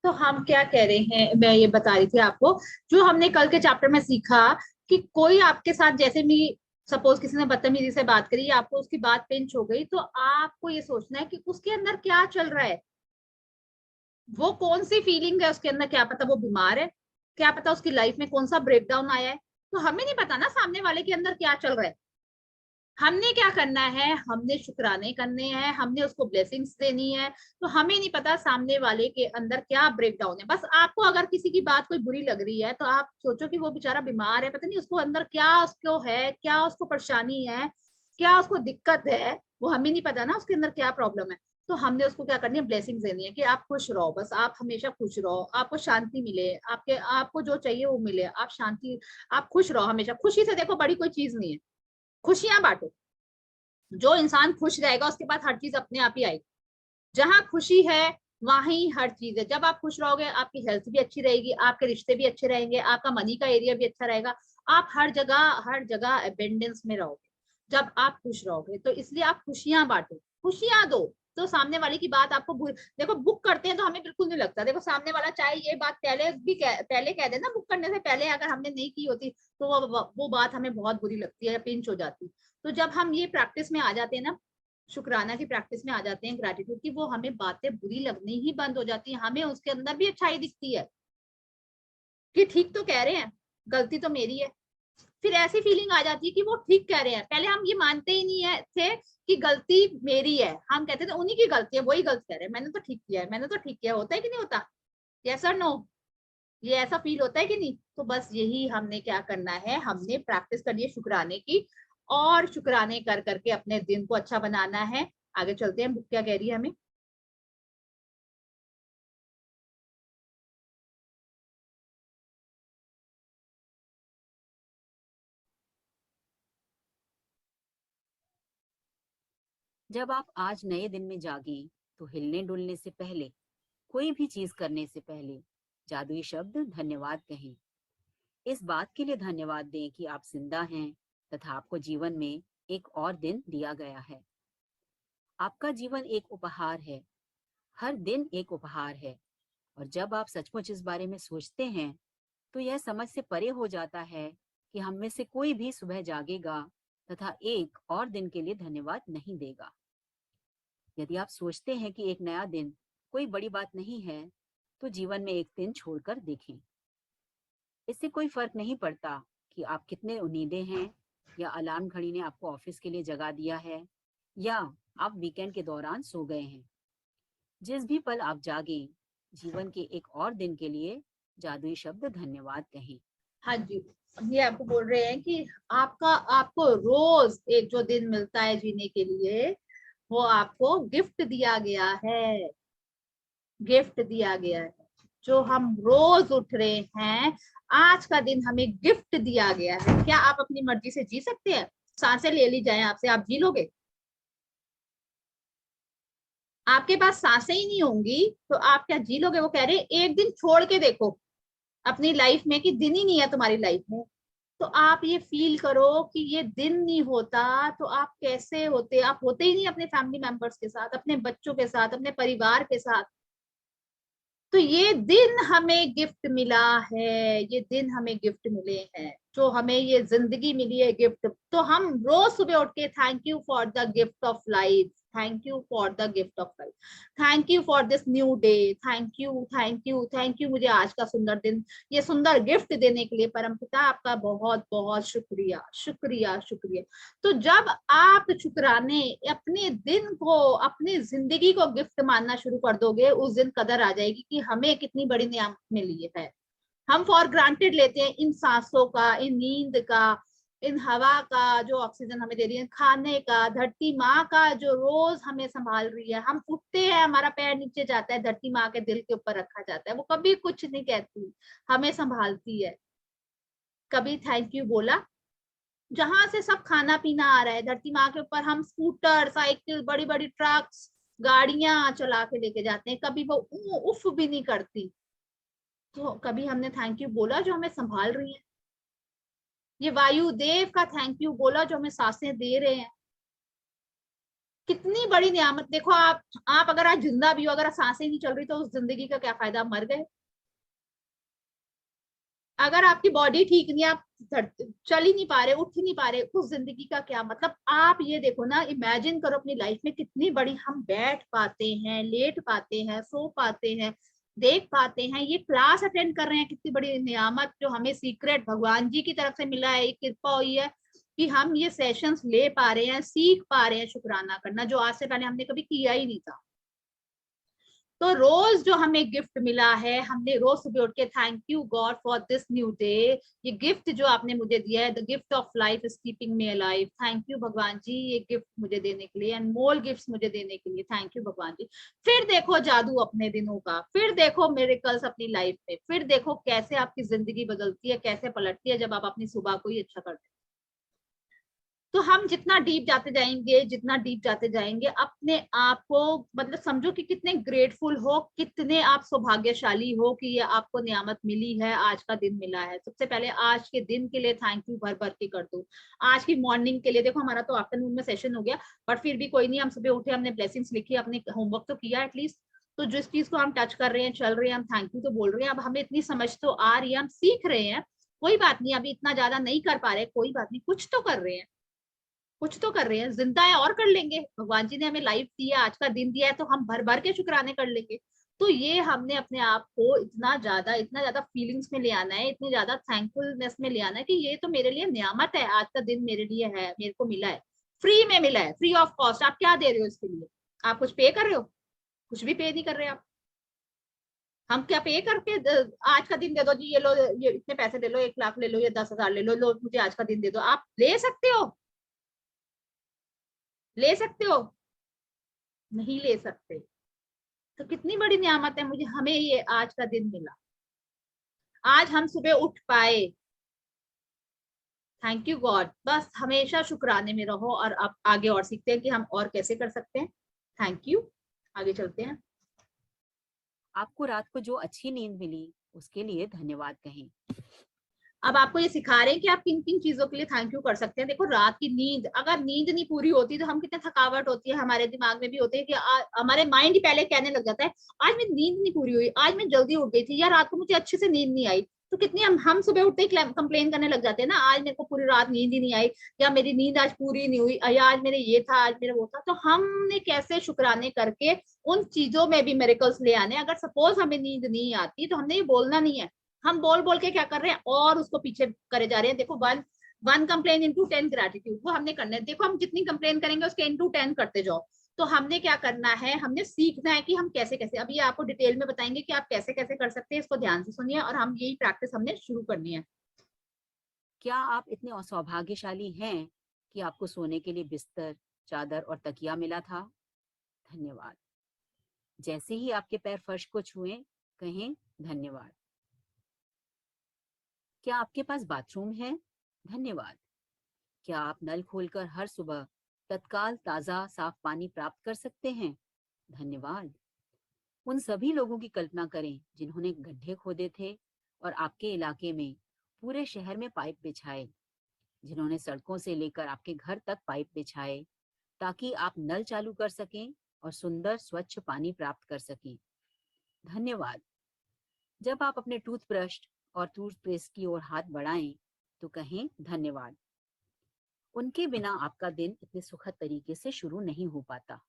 तो हम क्या कह रहे हैं, मैं ये बता रही थी आपको, जो हमने कल के चैप्टर में सीखा कि कोई आपके साथ जैसे भी, सपोज किसी ने बदतमीजी से बात करी, आपको उसकी बात पिंच हो गई, तो आपको ये सोचना है कि उसके अंदर क्या चल रहा है, वो कौन सी फीलिंग है उसके अंदर, क्या पता वो बीमार है, क्या पता उसकी लाइफ में कौन सा ब्रेकडाउन आया है। तो हमें नहीं पता ना सामने वाले के अंदर क्या चल रहा है। हमने क्या करना है, हमने शुक्राने करने हैं, हमने उसको ब्लेसिंग्स देनी है। तो हमें नहीं पता सामने वाले के अंदर क्या ब्रेकडाउन है। बस आपको अगर किसी की बात कोई बुरी लग रही है तो आप सोचो कि वो बेचारा बीमार है, पता नहीं उसको अंदर क्या उसको है, क्या उसको परेशानी है, क्या उसको दिक्कत है, वो हमें नहीं पता ना उसके अंदर क्या प्रॉब्लम है। तो हमने उसको क्या करनी है, ब्लेसिंग्स देनी है कि आप खुश रहो, बस आप हमेशा खुश रहो, आपको शांति मिले, आपके आपको जो चाहिए वो मिले, आप शांति, आप खुश रहो हमेशा। खुशी से देखो बड़ी कोई चीज नहीं है, खुशियां बांटो। जो इंसान खुश रहेगा उसके पास हर चीज अपने आप ही आएगी। जहां खुशी है वहां ही हर चीज है। जब आप खुश रहोगे आपकी हेल्थ भी अच्छी रहेगी, आपके रिश्ते भी अच्छे रहेंगे, आपका मनी का एरिया भी अच्छा रहेगा, आप हर जगह अबेंडेंस में रहोगे जब आप खुश रहोगे। तो इसलिए आप खुशियां बांटो, खुशियां दो। तो सामने वाले की बात आपको देखो बुक करते हैं तो हमें बिल्कुल नहीं लगता, देखो सामने वाला चाहे ये बात पहले कह देना, बुक करने से पहले अगर हमने नहीं की होती तो वो बात हमें बहुत बुरी लगती है या पिंच हो जाती। तो जब हम ये प्रैक्टिस में आ जाते हैं ना, शुक्राना की प्रैक्टिस में आ जाते हैं, ग्रेटिट्यूड की, वो हमें बातें बुरी लगनी ही बंद हो जाती है, हमें उसके अंदर भी अच्छाई दिखती है कि ठीक तो कह रहे हैं, गलती तो मेरी है। फिर ऐसी फीलिंग आ जाती है कि वो ठीक कह रहे हैं। पहले हम ये मानते ही नहीं है थे कि गलती मेरी है, हम कहते थे उन्हीं की गलती है, वही गलत कह रहे हैं, मैंने तो ठीक किया है, मैंने तो ठीक किया। होता है कि नहीं होता? यस और नो? ये ऐसा फील होता है कि नहीं? तो बस यही हमने क्या करना है, हमने प्रैक्टिस करनी है शुक्राने की, और शुक्राने कर करके अपने दिन को अच्छा बनाना है। आगे चलते हैं, बुक क्या कह रही है हमें। जब आप आज नए दिन में जागे तो हिलने डुलने से पहले, कोई भी चीज करने से पहले जादुई शब्द धन्यवाद कहें। इस बात के लिए धन्यवाद दें कि आप जिंदा हैं तथा आपको जीवन में एक और दिन दिया गया है। आपका जीवन एक उपहार है, हर दिन एक उपहार है। और जब आप सचमुच इस बारे में सोचते हैं तो यह समझ से परे हो जाता है कि हम में से कोई भी सुबह जागेगा तथा एक और दिन के लिए धन्यवाद नहीं देगा। यदि आप सोचते हैं कि एक नया दिन कोई बड़ी बात नहीं है, तो जीवन में एक दिन छोड़कर देखें। इससे कोई फर्क नहीं पड़ता कि आप कितने उम्मीदें हैं, या अलार्म घड़ी ने आपको ऑफिस के लिए जगा दिया है, या आप वीकेंड के दौरान सो गए हैं। जिस भी पल आप जागे, जीवन के एक और दिन के लिए जादुई शब्द धन्यवाद कहें। हाँ जी, ये आपको बोल रहे हैं कि आपका आपको रोज एक जो दिन मिलता है जीने के लिए, वो आपको गिफ्ट दिया गया है, गिफ्ट दिया गया है। जो हम रोज उठ रहे हैं, आज का दिन हमें गिफ्ट दिया गया है। क्या आप अपनी मर्जी से जी सकते हैं? सांसें ले ली जाए आपसे, आप जी लोगे? आपके पास सांसें ही नहीं होंगी तो आप क्या जी लोगे? वो कह रहे हैं एक दिन छोड़ के देखो अपनी लाइफ में कि दिन ही नहीं है तुम्हारी लाइफ में, तो आप ये फील करो कि ये दिन नहीं होता तो आप कैसे होते। आप होते ही नहीं अपने फैमिली मेंबर्स के साथ, अपने बच्चों के साथ, अपने परिवार के साथ। तो ये दिन हमें गिफ्ट मिला है, ये दिन हमें गिफ्ट मिले हैं, जो हमें ये जिंदगी मिली है गिफ्ट। तो हम रोज सुबह उठ के thank you for the gift of life, thank you for the gift of life, thank you for this new day, thank you thank you thank you, मुझे आज का सुंदर दिन, ये सुंदर गिफ्ट देने के लिए परमपिता आपका बहुत बहुत शुक्रिया, शुक्रिया, शुक्रिया। तो जब आप शुक्राने अपने दिन को, अपनी जिंदगी को गिफ्ट मानना शुरू कर दोगे, उस दिन कदर आ जाएगी कि हमें कितनी बड़ी नियामत मिली है। हम फॉर ग्रांटेड लेते हैं इन सांसों का, इन नींद का, इन हवा का जो ऑक्सीजन हमें दे रही है, खाने का, धरती माँ का जो रोज हमें संभाल रही है। हम उठते हैं, हमारा पैर नीचे जाता है, धरती माँ के दिल के ऊपर रखा जाता है, वो कभी कुछ नहीं कहती, हमें संभालती है। कभी थैंक यू बोला? जहां से सब खाना पीना आ रहा है धरती माँ के ऊपर, हम स्कूटर, साइकिल, बड़ी बड़ी ट्रक्स, गाड़ियां चला के लेके जाते हैं, कभी वो उफ भी नहीं करती। तो कभी हमने थैंक यू बोला जो हमें संभाल रही है? ये वायु देव का थैंक यू बोला जो हमें सांसें दे रहे हैं? कितनी बड़ी नियामत। देखो आप अगर आज जिंदा भी हो, अगर सांसें नहीं चल रही तो उस जिंदगी का क्या फायदा, मर गए। अगर आपकी बॉडी ठीक नहीं, आप चल ही नहीं पा रहे, उठ ही नहीं पा रहे, उस जिंदगी का क्या मतलब। आप ये देखो ना, इमेजिन करो अपनी लाइफ में कितनी बड़ी हम बैठ पाते हैं, लेट पाते हैं, सो पाते हैं, देख पाते हैं, ये क्लास अटेंड कर रहे हैं, कितनी बड़ी नियामत जो हमें सीक्रेट भगवान जी की तरफ से मिला है, एक कृपा हुई है कि हम ये सेशंस ले पा रहे हैं, सीख पा रहे हैं शुक्राना करना, जो आज से पहले हमने कभी किया ही नहीं था। तो रोज जो हमें गिफ्ट मिला है, हमने रोज सुबह उठ के thank you God for this new day, ये गिफ्ट जो आपने मुझे दिया है, the gift of life is keeping me alive, thank you भगवान जी, ये गिफ्ट मुझे देने के लिए, एंड मोर गिफ्ट्स मुझे देने के लिए, थैंक यू भगवान जी। फिर देखो जादू अपने दिनों का, फिर देखो मिरेकल्स अपनी लाइफ में, फिर देखो कैसे आपकी जिंदगी बदलती है, कैसे पलटती है जब आप अपनी सुबह को ही अच्छा करते हैं। तो हम जितना डीप जाते जाएंगे, जितना डीप जाते जाएंगे, अपने आप को मतलब समझो कि कितने ग्रेटफुल हो, कितने आप सौभाग्यशाली हो कि ये आपको नियामत मिली है, आज का दिन मिला है। सबसे पहले आज के दिन के लिए थैंक यू भर भर के कर दो। आज की मॉर्निंग के लिए, देखो हमारा तो आफ्टरनून में सेशन हो गया, बट फिर भी कोई नहीं, हम सुबह उठे, हमने ब्लेसिंग्स लिखी, अपने होमवर्क तो किया एटलीस्ट। तो जिस चीज को हम टच कर रहे हैं, चल रहे हैं, हम थैंक यू तो बोल रहे हैं। अब हमें इतनी समझ तो आ रही है, हम सीख रहे हैं, कोई बात नहीं, अभी इतना ज्यादा नहीं कर पा रहे, कोई बात नहीं, कुछ तो कर रहे हैं, कुछ तो कर रहे हैं, जिंदा है और कर लेंगे। भगवान जी ने हमें लाइफ दिया, आज का दिन दिया है, तो हम भर भर के शुक्राने कर लेंगे। तो ये हमने अपने आप को इतना ज्यादा फीलिंग्स में ले आना है, इतनी ज्यादा थैंकफुलनेस में ले आना है कि ये तो मेरे लिए नियामत है, आज का दिन मेरे लिए है, मेरे को मिला है, फ्री में मिला है, फ्री ऑफ कॉस्ट। आप क्या दे रहे हो इसके लिए? आप कुछ पे कर रहे हो? कुछ भी पे नहीं कर रहे आप। हम क्या पे करके आज का दिन दे दो जी, ये लो, ये इतने पैसे ले लो, 1 लाख ले लो, ये 10,000 ले लो, लो मुझे आज का दिन दे दो। आप ले सकते हो? ले सकते हो? नहीं ले सकते। तो कितनी बड़ी नियामत है, मुझे हमें ये आज का दिन मिला, आज हम सुबह उठ पाए, थैंक यू गॉड। बस हमेशा शुक्राने में रहो, और अब आगे और सीखते हैं कि हम और कैसे कर सकते हैं। थैंक यू, आगे चलते हैं। आपको रात को जो अच्छी नींद मिली उसके लिए धन्यवाद कहें। अब आपको ये सिखा रहे हैं कि आप किन किन चीजों के लिए थैंक यू कर सकते हैं। देखो रात की नींद, अगर नींद नहीं पूरी होती तो हम कितने थकावट होती है, हमारे दिमाग में भी होती है कि हमारे माइंड ही पहले कहने लग जाता है आज मेरी नींद नहीं पूरी हुई, आज मैं जल्दी उठ गई थी, या रात को मुझे अच्छे से नींद नहीं आई। तो कितनी हम सुबह उठते ही कंप्लेन करने लग जाते हैं ना, आज मेरे को पूरी रात नींद ही नहीं आई, या मेरी नींद आज पूरी नहीं हुई, या आज मेरे ये था, आज मेरा वो था। तो हमने कैसे शुक्राने करके उन चीजों में भी मिरेकल्स ले आने। अगर सपोज हमें नींद नहीं आती तो हमने ये बोलना नहीं है, हम बोल बोल के क्या कर रहे हैं और उसको पीछे करे जा रहे हैं। देखो one one complain into 10 gratitude, वो हमने करना है। देखो हम जितनी कंप्लेन करेंगे उसके इंटू 10 करते जाओ। तो हमने क्या करना है, हमने सीखना है कि हम कैसे कैसे, अभी आपको डिटेल में बताएंगे कि आप कैसे कैसे कर सकते हैं, इसको ध्यान से सुनिए, और हम यही प्रैक्टिस हमने शुरू करनी है। क्या आप इतने सौभाग्यशाली हैं कि आपको सोने के लिए बिस्तर, चादर और तकिया मिला था? धन्यवाद। जैसे ही आपके पैर फर्श को छुएं, कहें धन्यवाद। क्या आपके पास बाथरूम है? धन्यवाद। क्या आप नल खोलकर हर सुबह तत्काल ताजा साफ पानी प्राप्त कर सकते हैं? धन्यवाद। उन सभी लोगों की कल्पना करें जिन्होंने गड्ढे खोदे थे और आपके इलाके में पूरे शहर में पाइप बिछाए, जिन्होंने सड़कों से लेकर आपके घर तक पाइप बिछाए ताकि आप नल चालू कर सकें और सुंदर स्वच्छ पानी प्राप्त कर सकें। धन्यवाद। जब आप अपने टूथब्रश और टूथपेस्ट की ओर हाथ बढ़ाएं तो कहें धन्यवाद। उनके बिना आपका दिन इतने सुखद तरीके से शुरू नहीं हो पाता।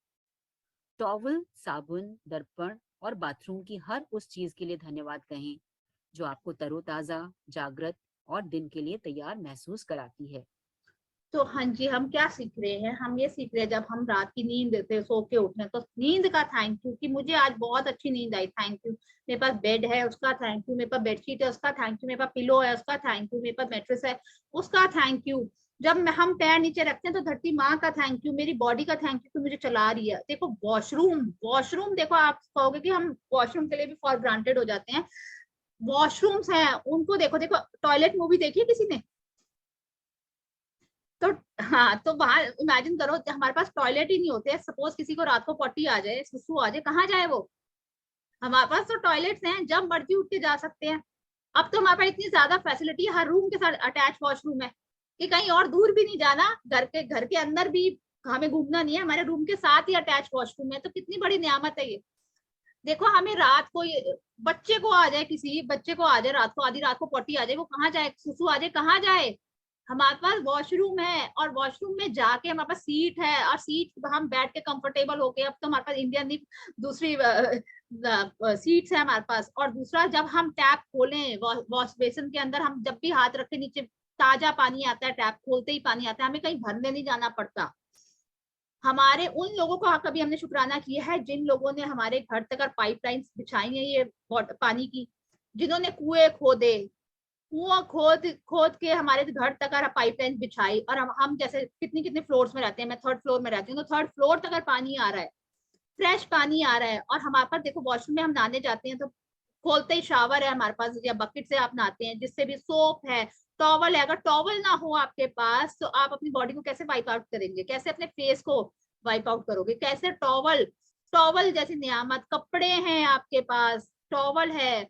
टॉवल, साबुन, दर्पण और बाथरूम की हर उस चीज के लिए धन्यवाद कहें जो आपको तरोताजा, जागृत और दिन के लिए तैयार महसूस कराती है। तो हाँ जी, हम क्या सीख रहे हैं, हम ये सीख रहे हैं जब हम रात की नींद देते सो के उठने, तो नींद का थैंक यू कि मुझे आज बहुत अच्छी नींद आई, थैंक यू। मेरे पास बेड है उसका थैंक यू, मेरे पास बेडशीट है उसका थैंक यू, मेरे पास पिलो है उसका थैंक यू, मेरे पास मैट्रेस है उसका थैंक यू। जब हम पैर नीचे रखते हैं तो धरती माँ का थैंक यू, मेरी बॉडी का थैंक यू कि मुझे चला रही है। देखो वॉशरूम, वॉशरूम देखो, आप कहोगे कि हम वॉशरूम के लिए भी फॉर ग्रांटेड हो जाते हैं। वॉशरूम्स हैं उनको देखो, देखो टॉयलेट मूवी देखी है किसी ने? तो हाँ, तो वहां इमेजिन करो हमारे पास टॉयलेट ही नहीं होते, सपोज किसी को रात को पॉटी आ जाए, सुसु आ जाए, कहाँ जाए वो? हमारे पास तो टॉयलेट्स हैं, जब मर्जी उठ के जा सकते हैं। अब तो हमारे पास इतनी ज्यादा फैसिलिटी है, हर रूम के साथ अटैच वॉशरूम है कि कहीं और दूर भी नहीं जाना, घर के अंदर भी हमें घूमना नहीं है, हमारे रूम के साथ ही अटैच वॉशरूम है, तो कितनी बड़ी नियामत है ये। देखो हमें रात को बच्चे को आ जाए, किसी बच्चे को आ जाए रात को, आधी रात को पोटी आ जाए, वो कहाँ जाए, सुसु आ जाए, कहाँ जाए, हमारे पास वॉशरूम है, और वॉशरूम में जाके हमारे पास सीट है, और सीट हम बैठ के कंफर्टेबल होके, अब तो हमारे पास इंडियन दूसरी सीट्स है हमारे पास। और दूसरा, जब हम टैप खोलें वॉश बेसिन के अंदर, हम जब भी हाथ रखे नीचे ताजा पानी आता है, टैप खोलते ही पानी आता है, हमें कहीं भरने नहीं जाना पड़ता। हमारे उन लोगों को कभी हमने शुक्राना किया है जिन लोगों ने हमारे घर तक पाइपलाइन बिछाई है ये पानी की, जिन्होंने कुएं खोदे, कुआं खोद खोद के हमारे घर तक पाइपलाइन बिछाई, और हम जैसे कितनी कितने फ्लोर्स में रहते हैं, मैं 3rd फ्लोर में रहती हूँ, तो 3rd फ्लोर तक पानी आ रहा है, फ्रेश पानी आ रहा है। और हमारे पास देखो वॉशरूम में हम नहाने जाते हैं तो खोलते ही शावर है हमारे पास, या बकेट से आप नहाते हैं, जिससे भी सोप है, टॉवल है। अगर टॉवल ना हो आपके पास तो आप अपनी बॉडी को कैसे वाइप आउट करेंगे, कैसे अपने फेस को वाइप आउट करोगे, कैसे? टॉवल, टॉवल जैसी नियामत, कपड़े हैं आपके पास, टॉवल है,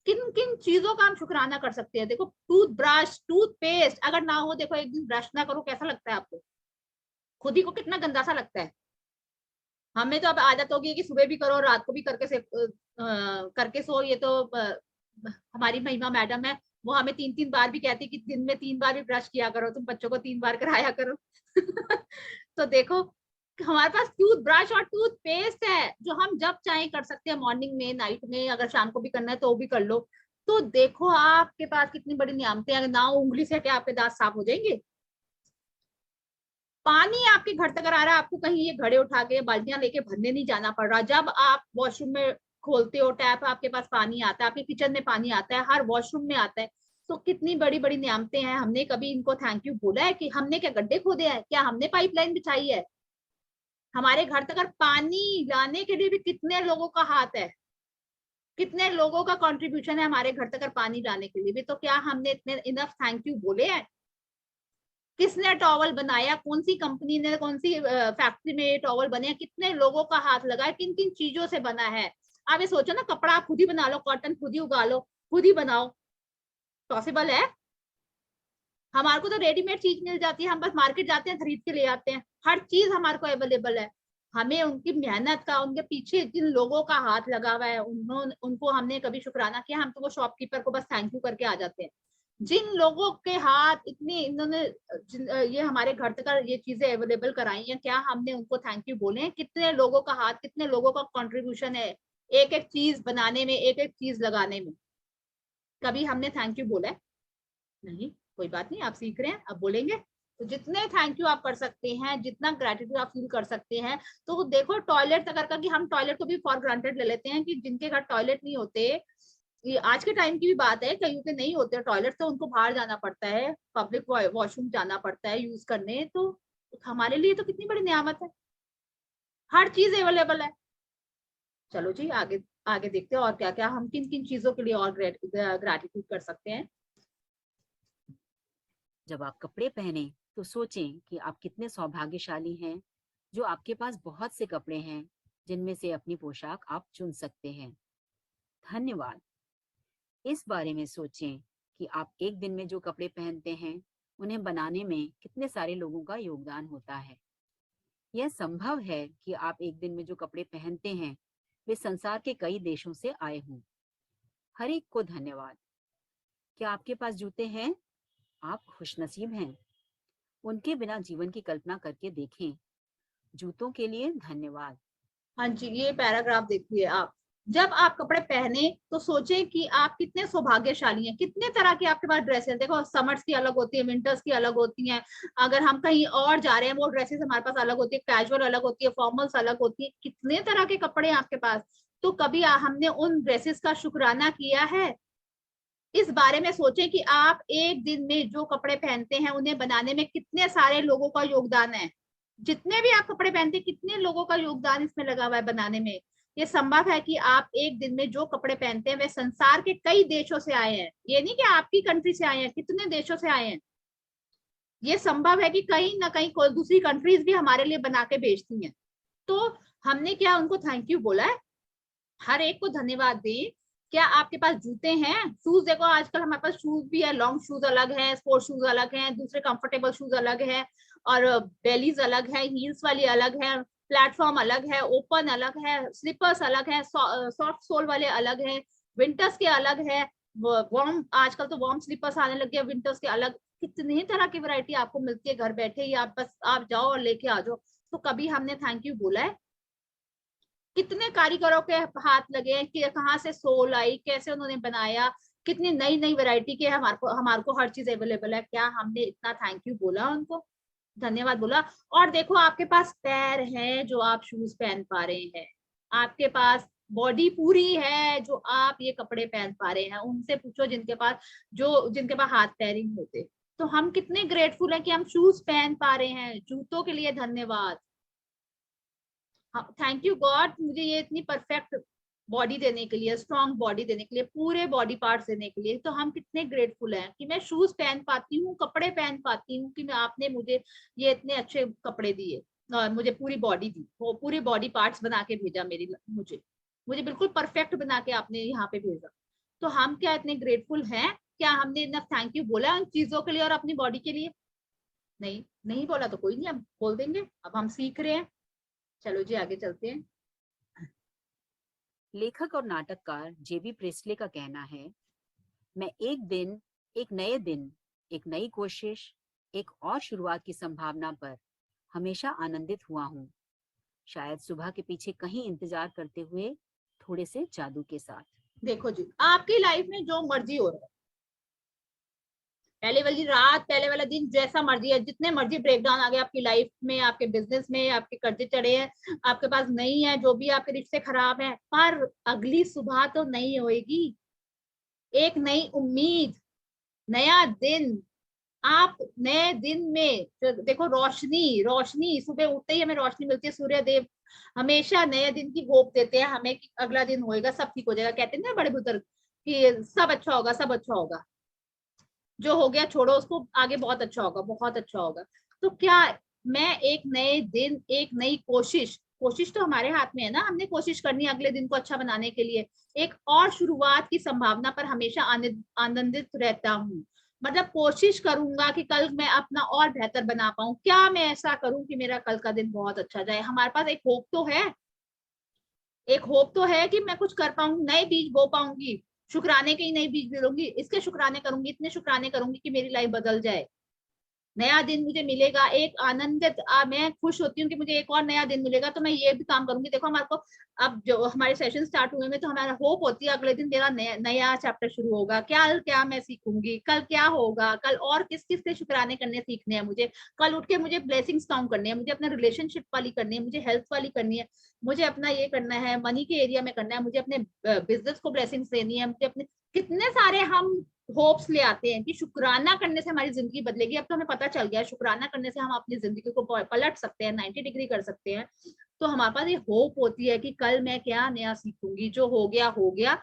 किन किन चीजों का हम शुक्राना कर सकते हैं। देखो टूथ ब्रश, टूथपेस्ट अगर ना हो, देखो एक दिन ब्रश ना करो कैसा लगता है आपको, खुद ही को कितना गंदा सा लगता है। हमें तो अब आदत होगी कि सुबह भी करो रात को भी करके सो। ये तो हमारी महिमा मैडम है, वो हमें 3-3 बार भी कहती कि दिन में 3 बार भी ब्रश किया करो, तुम बच्चों को 3 बार कराया करो। तो देखो हमारे पास टूथ ब्रश और टूथपेस्ट है जो हम जब चाहे कर सकते हैं, मॉर्निंग में, नाइट में, अगर शाम को भी करना है तो वो भी कर लो। तो देखो आपके पास कितनी बड़ी नियामतें, अगर ना उंगली से क्या आपके दांत साफ हो जाएंगे। पानी आपके घर तक आ रहा है, आपको कहीं ये घड़े उठा के बाल्टियां लेके भरने नहीं जाना पड़ रहा। जब आप वॉशरूम में खोलते हो टैप, आपके पास पानी आता है, आपके किचन में पानी आता है, हर वॉशरूम में आता है। तो कितनी बड़ी बड़ी नियामतें हैं। हमने कभी इनको थैंक यू बोला है कि हमने क्या गड्ढे खोदे हैं, क्या हमने पाइपलाइन बिछाई है? हमारे घर तक पानी लाने के लिए भी कितने लोगों का हाथ है, कितने लोगों का कंट्रीब्यूशन है हमारे घर तक पानी लाने के लिए भी। तो क्या हमने इतने इनफ थैंक यू बोले हैं? किसने टॉवल बनाया, कौन सी कंपनी ने, कौन सी फैक्ट्री में ये टॉवल बने, कितने लोगों का हाथ लगा है, किन किन चीजों से बना है। आप ये सोचो ना, कपड़ा आप खुद ही बना लो, कॉटन खुद ही उगा लो, खुद ही बनाओ, पॉसिबल है? हमारे को तो रेडीमेड चीज मिल जाती है, हम बस मार्केट जाते हैं खरीद के ले आते हैं, हर चीज हमारे को अवेलेबल है। हमें उनकी मेहनत का, उनके पीछे जिन लोगों का हाथ लगा हुआ है, उन्होंने, उनको हमने कभी शुक्राना किया? हम तो वो शॉपकीपर को बस थैंक यू करके आ जाते हैं। जिन लोगों के हाथ इतनी, इन्होंने ये हमारे घर तक ये चीजें अवेलेबल कराई हैं, क्या हमने उनको थैंक यू बोले? कितने लोगों का हाथ, कितने लोगों का कंट्रीब्यूशन है एक एक चीज बनाने में, एक एक चीज लगाने में। कभी हमने थैंक यू बोला है? नहीं। कोई बात नहीं, आप सीख रहे हैं, अब बोलेंगे। तो जितने थैंक यू आप कर सकते हैं, जितना ग्रेटिट्यूड आप फील कर सकते हैं। तो देखो टॉयलेट अगर का, कि हम टॉयलेट को भी फॉर ग्रांटेड ले लेते हैं, कि जिनके घर टॉयलेट नहीं होते, ये आज के टाइम की भी बात है, कहीं के नहीं होते टॉयलेट, तो उनको बाहर जाना पड़ता है, पब्लिक वॉशरूम जाना पड़ता है यूज करने। तो हमारे लिए तो कितनी बड़ी नियामत है, हर चीज अवेलेबल है। चलो जी आगे आगे देखते हैं और क्या क्या हम किन किन चीजों के लिए और ग्रेटिट्यूड कर सकते हैं। जब आप कपड़े पहने तो सोचें कि आप कितने सौभाग्यशाली हैं जो आपके पास बहुत से कपड़े हैं जिनमें से अपनी पोशाक आप चुन सकते हैं। धन्यवाद। इस बारे में सोचें कि आप एक दिन में जो कपड़े पहनते हैं उन्हें बनाने में कितने सारे लोगों का योगदान होता है। यह संभव है कि आप एक दिन में जो कपड़े पहनते हैं वे संसार के कई देशों से आए हों। हर एक को धन्यवाद। क्या आपके पास जूते हैं? आप खुशनसीब हैं। उनके बिना जीवन की कल्पना करके देखें। जूतों के लिए धन्यवाद। हाँ जी, ये पैराग्राफ देखिए आप। जब आप कपड़े पहने तो सोचें कि आप कितने सौभाग्यशाली हैं। कितने तरह की आपके पास ड्रेसेस, देखो समर्स की अलग होती है, विंटर्स की अलग होती हैं, अगर हम कहीं और जा रहे हैं वो ड्रेसेस हमारे पास अलग होती है, कैजुअल अलग होती है, फॉर्मल्स अलग होती है, कितने तरह के कपड़े हैं आपके पास। तो कभी हमने उन ड्रेसेस का शुक्राना किया है? इस बारे में सोचें कि आप एक दिन में जो कपड़े पहनते हैं उन्हें बनाने में कितने सारे लोगों का योगदान है। जितने भी आप कपड़े पहनते हैं, कितने लोगों का योगदान इसमें लगा हुआ है बनाने में। ये संभव है कि आप एक दिन में जो कपड़े पहनते हैं वे संसार के कई देशों से आए हैं। ये नहीं कि आपकी कंट्री से आए हैं, कितने देशों से आए हैं। ये संभव है कि कहीं ना कहीं कोई दूसरी कंट्रीज भी हमारे लिए बना के भेजती हैं। तो हमने क्या उनको थैंक यू बोला है? हर एक को धन्यवाद दें क्या आपके पास जूते हैं? शूज देखो आजकल हमारे पास शूज भी है, लॉन्ग शूज अलग है, स्पोर्ट्स शूज अलग हैं, दूसरे कंफर्टेबल शूज अलग है, और बेलीज अलग है, हील्स वाली अलग है, प्लेटफॉर्म अलग है, ओपन अलग है, स्लीपर्स अलग है, सॉफ्ट सोल वाले अलग है, विंटर्स के अलग है, वार्म, आजकल तो वार्म स्लीपर्स आने लगे हैं, विंटर्स के अलग। कितनी तरह की वैरायटी आपको मिलती है घर बैठे ही, आप बस आप जाओ और लेके आ जाओ। तो कभी हमने थैंक यू बोला है? कितने कारीगरों के हाथ लगे हैं कि कहाँ से सोल आई, कैसे उन्होंने बनाया, कितनी नई नई वैरायटी के हमारे को हर चीज अवेलेबल है। क्या हमने इतना थैंक यू बोला उनको, धन्यवाद बोला? और देखो आपके पास पैर है जो आप शूज पहन पा रहे हैं, आपके पास बॉडी पूरी है जो आप ये कपड़े पहन पा रहे हैं। उनसे पूछो जिनके पास हाथ पैर ही नहीं होते। तो हम कितने ग्रेटफुल हैं कि हम शूज पहन पा रहे हैं। जूतों के लिए धन्यवाद, थैंक यू गॉड, मुझे ये इतनी परफेक्ट बॉडी देने के लिए, स्ट्रॉन्ग बॉडी देने के लिए, पूरे बॉडी पार्ट्स देने के लिए। तो हम कितने ग्रेटफुल हैं कि मैं शूज पहन पाती हूँ, कपड़े पहन पाती हूँ, कि मैं आपने मुझे ये इतने अच्छे कपड़े दिए और मुझे पूरी बॉडी दी, वो पूरे बॉडी पार्ट्स बना के भेजा मेरी, मुझे मुझे बिल्कुल परफेक्ट बना के आपने यहाँ पे भेजा। तो हम क्या इतने ग्रेटफुल हैं? क्या हमने इतना थैंक यू बोला उन चीजों के लिए और अपनी बॉडी के लिए? नहीं, नहीं बोला तो कोई नहीं, अब बोल देंगे, अब हम सीख रहे हैं। चलो जी आगे चलते हैं। लेखक और नाटककार जेबी प्रेस्ले का कहना है, मैं एक दिन, एक नए दिन, एक नई कोशिश, एक और शुरुआत की संभावना पर हमेशा आनंदित हुआ हूँ, शायद सुबह के पीछे कहीं इंतजार करते हुए, थोड़े से जादू के साथ। देखो जी, आपकी लाइफ में जो मर्जी हो रहा है, पहले वाली रात, पहले वाला दिन, जैसा मर्जी है, जितने मर्जी ब्रेकडाउन आ गए आपकी लाइफ में, आपके बिजनेस में, आपके कर्जे चढ़े हैं, आपके पास नहीं है, जो भी आपके रिश्ते खराब हैं, पर अगली सुबह तो नई होएगी। एक नई उम्मीद, नया दिन। आप नए दिन में देखो, रोशनी, रोशनी सुबह उठते ही हमें रोशनी मिलती है। सूर्य देव हमेशा नए दिन की होप देते हैं हमें कि अगला दिन होएगा, सब ठीक हो जाएगा। कहते हैं ना बड़े बुजुर्ग कि सब अच्छा होगा, सब अच्छा होगा, जो हो गया छोड़ो उसको, आगे बहुत अच्छा होगा, बहुत अच्छा होगा। तो क्या मैं एक नए दिन, एक नई कोशिश, कोशिश तो हमारे हाथ में है ना, हमने कोशिश करनी है अगले दिन को अच्छा बनाने के लिए। एक और शुरुआत की संभावना पर हमेशा आनंदित रहता हूँ। मतलब कोशिश करूंगा कि कल मैं अपना और बेहतर बना पाऊं। क्या मैं ऐसा करूं कि मेरा कल का दिन बहुत अच्छा जाए? हमारे पास एक होप तो है, एक होप तो है कि मैं कुछ कर पाऊंगी, नए बीज बो पाऊंगी। शुक्राने के ही नए बीज बोऊंगी, इसके शुक्राने करूंगी, इतने शुक्राने करूंगी कि मेरी लाइफ बदल जाए। नया दिन मुझे मिलेगा, एक आनंदित, मैं खुश होती हूँ कि मुझे एक और नया दिन मिलेगा, तो मैं ये भी काम करूंगी। देखो हमारे को अब जो हमारे सेशन स्टार्ट हुए में, तो हमारा होप होती है अगले दिन मेरा नया चैप्टर शुरू होगा। क्या क्या मैं सीखूंगी, कल क्या होगा, कल और किस किस के शुक्राने करने सीखने हैं मुझे। कल उठ के मुझे ब्लेसिंग्स काउंट करनी है, मुझे अपना रिलेशनशिप वाली करनी है, मुझे हेल्थ वाली करनी है, मुझे अपना ये करना है, मनी के एरिया में करना है, मुझे अपने बिजनेस को ब्लेसिंग्स देनी है, मुझे अपने, कितने सारे हम होप्स ले आते हैं कि शुक्राना करने से हमारी जिंदगी बदलेगी। अब तो हमें पता चल गया शुक्राना करने से हम अपनी जिंदगी को पलट सकते हैं, 90 डिग्री कर सकते हैं। तो हमारे पास ये होप होती है कि कल मैं क्या नया सीखूंगी, जो हो गया हो गया,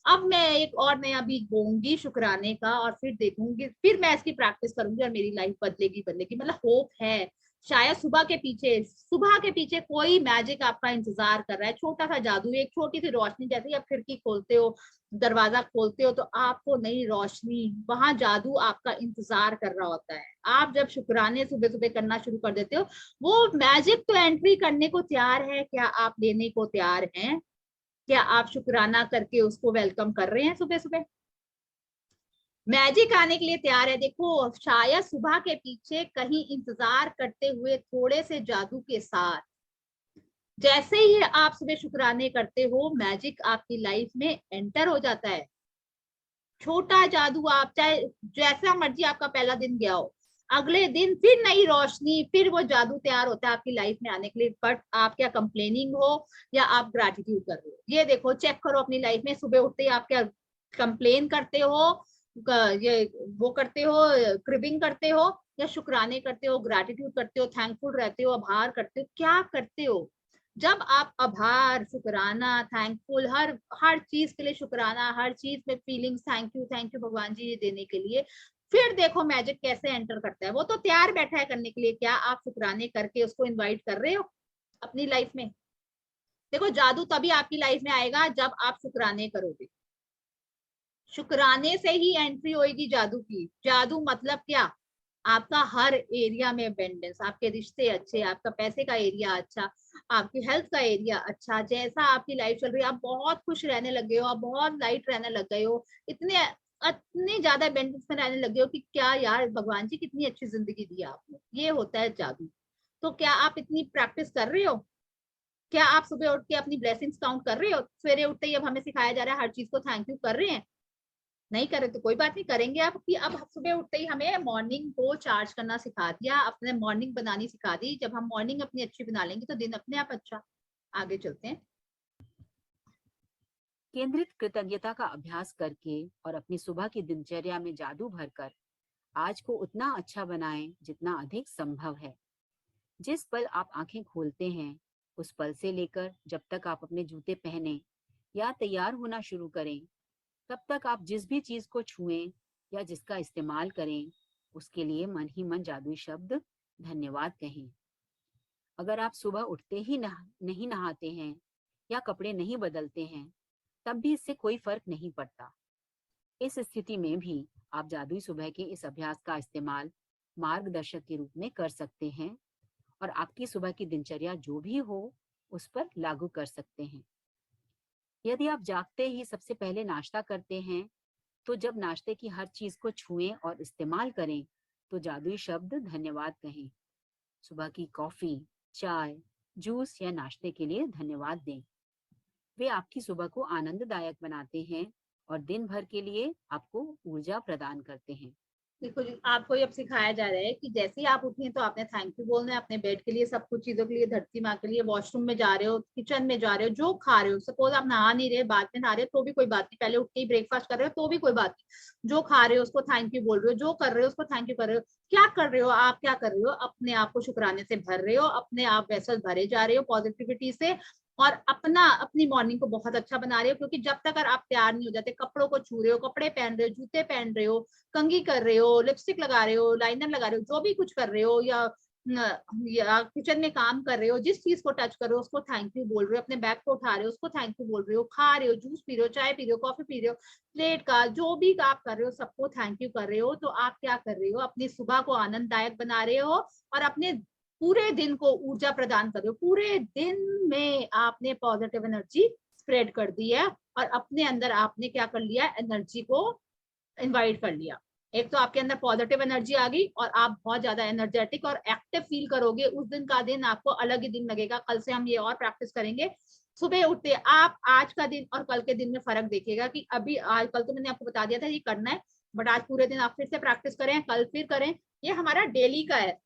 अब मैं एक और नया बीज बोऊंगी शुक्राने का, और फिर देखूंगी, फिर मैं इसकी प्रैक्टिस करूंगी और मेरी लाइफ बदलेगी बदलेगी। मतलब होप है। शायद सुबह के पीछे कोई मैजिक आपका इंतजार कर रहा है, छोटा सा जादू, एक छोटी सी रोशनी। जैसे ही आप खिड़की खोलते हो, दरवाजा खोलते हो, तो आपको नई रोशनी, वहां जादू आपका इंतजार कर रहा होता है। आप जब शुक्राने सुबह सुबह करना शुरू कर देते हो, वो मैजिक तो एंट्री करने को तैयार है। क्या आप लेने को तैयार हैं? क्या आप शुक्राना करके उसको वेलकम कर रहे हैं? सुबह सुबह मैजिक आने के लिए तैयार है। देखो शायद सुबह के पीछे कहीं इंतजार करते हुए थोड़े से जादू के साथ, जैसे ही आप सुबह शुक्राने करते हो, मैजिक आपकी लाइफ में एंटर हो जाता है। छोटा जादू, आप चाहे जैसा मर्जी आपका पहला दिन गया हो, अगले दिन फिर नई रोशनी, फिर वो जादू तैयार होता है आपकी लाइफ में आने के लिए। बट आप क्या कंप्लेनिंग हो या आप ग्रेटिट्यूड कर रहे हो? ये देखो, चेक करो अपनी लाइफ में, सुबह उठते ही आप क्या कंप्लेन करते हो, ये वो करते हो, क्रिबिंग करते हो, या शुक्राने करते हो, ग्रेटिट्यूड करते हो, थैंकफुल रहते हो, आभार करते हो? क्या करते हो? जब आप आभार, शुक्राना, थैंकफुल, हर हर चीज के लिए शुक्राना, हर चीज में फीलिंग्स, थैंक यू भगवान जी ये देने के लिए, फिर देखो मैजिक कैसे एंटर करता है। वो तो तैयार बैठा है करने के लिए। क्या आप शुक्राने करके उसको इनवाइट कर रहे हो अपनी लाइफ में? देखो जादू तभी आपकी लाइफ में आएगा जब आप शुक्राने करोगे। शुक्राने से ही एंट्री होगी जादू की। जादू मतलब क्या? आपका हर एरिया में अबेंडेंस, आपके रिश्ते अच्छे, आपका पैसे का एरिया अच्छा, आपकी हेल्थ का एरिया अच्छा, जैसा आपकी लाइफ चल रही है, आप बहुत खुश रहने लगे हो, आप बहुत लाइट रहने लग गए हो, इतने इतने ज्यादा अबेंडेंस में रहने लगे हो कि क्या यार भगवान जी कितनी अच्छी जिंदगी दी आपने। ये होता है जादू। तो क्या आप इतनी प्रैक्टिस कर रहे हो? क्या आप सुबह उठ के अपनी ब्लेसिंग्स काउंट कर रहे हो? सवेरे उठते ही अब हमें सिखाया जा रहा है हर चीज को थैंक यू कर रहे हैं? नहीं करे तो कोई बात नहीं, करेंगे आप कि अब सुबह उठते ही हमें मॉर्निंग को चार्ज करना सिखा दिया, अपने मॉर्निंग बनानी सिखा दी। जब हम मॉर्निंग अपनी अच्छी बना लेंगे तो दिन अपने आप अच्छा। आगे चलते हैं। केंद्रित कृतज्ञता का अभ्यास करके और अपनी सुबह की दिनचर्या में जादू भरकर आज को उतना अच्छा बनाएं जितना अधिक संभव है। जिस पल आप आंखें खोलते हैं उस पल से लेकर जब तक आप अपने जूते पहने या तैयार होना शुरू करें, तब तक आप जिस भी चीज को छुएं या जिसका इस्तेमाल करें उसके लिए मन ही मन जादुई शब्द धन्यवाद कहें। अगर आप सुबह उठते ही नहीं नहाते हैं या कपड़े नहीं बदलते हैं, तब भी इससे कोई फर्क नहीं पड़ता। इस स्थिति में भी आप जादुई सुबह के इस अभ्यास का इस्तेमाल मार्गदर्शक के रूप में कर सकते हैं और आपकी सुबह की दिनचर्या जो भी हो उस पर लागू कर सकते हैं। यदि आप जागते ही सबसे पहले नाश्ता करते हैं, तो जब नाश्ते की हर चीज को छुएं और इस्तेमाल करें तो जादुई शब्द धन्यवाद कहें। सुबह की कॉफी, चाय, जूस या नाश्ते के लिए धन्यवाद दें। वे आपकी सुबह को आनंददायक बनाते हैं और दिन भर के लिए आपको ऊर्जा प्रदान करते हैं। देखो जी, आपको ये अब सिखाया जा रहा है कि जैसे ही आप उठे तो आपने थैंक यू बोलना है अपने बेड के लिए, सब कुछ चीजों के लिए, धरती माँ के लिए, वॉशरूम में जा रहे हो, किचन में जा रहे हो, जो खा रहे हो, सपोज आप नहा नहीं रहे, बाद में नहा रहे हो तो भी कोई बात नहीं, पहले उठ के ही ब्रेकफास्ट कर रहे हो तो भी कोई बात नहीं, जो खा रहे हो उसको थैंक यू बोल रहे हो, जो कर रहे हो उसको थैंक यू कर रहे हो। क्या कर रहे हो आप? क्या कर रहे हो? अपने आप को शुक्राने से भर रहे हो, अपने आप वैसल भरे जा रहे हो पॉजिटिविटी से, और अपनी मॉर्निंग को बहुत अच्छा बना रहे हो। क्योंकि जब तक अगर आप तैयार नहीं हो जाते, कपड़ों को छू रहे हो, कपड़े पहन रहे हो, जूते पहन रहे हो, कंघी कर रहे हो, लिपस्टिक लगा रहे हो, लाइनर लगा रहे हो, जो भी कुछ कर रहे हो, या किचन में काम कर रहे हो, जिस चीज को टच कर रहे हो उसको थैंक यू बोल रहे हो, अपने बैग को उठा रहे हो उसको थैंक यू बोल रहे हो, खा रहे हो, जूस पी रहे हो, चाय पी रहे हो, कॉफी पी रहे हो, प्लेट का जो भी आप कर रहे हो सबको थैंक यू कर रहे हो। तो आप क्या कर रहे हो? अपनी सुबह को आनंददायक बना रहे हो और अपने पूरे दिन को ऊर्जा प्रदान कर रहे हो। पूरे दिन में आपने पॉजिटिव एनर्जी स्प्रेड कर दी है और अपने अंदर आपने क्या कर लिया? एनर्जी को इनवाइट कर लिया। एक तो आपके अंदर पॉजिटिव एनर्जी आ गई और आप बहुत ज्यादा एनर्जेटिक और एक्टिव फील करोगे। उस दिन का दिन आपको अलग ही दिन लगेगा। कल से हम ये और प्रैक्टिस करेंगे। सुबह उठते आप आज का दिन और कल के दिन में फर्क देखेगा कि अभी आज कल तो मैंने आपको बता दिया था ये करना है, बट आज पूरे दिन आप फिर से प्रैक्टिस करें, कल फिर करें। ये हमारा डेली का है।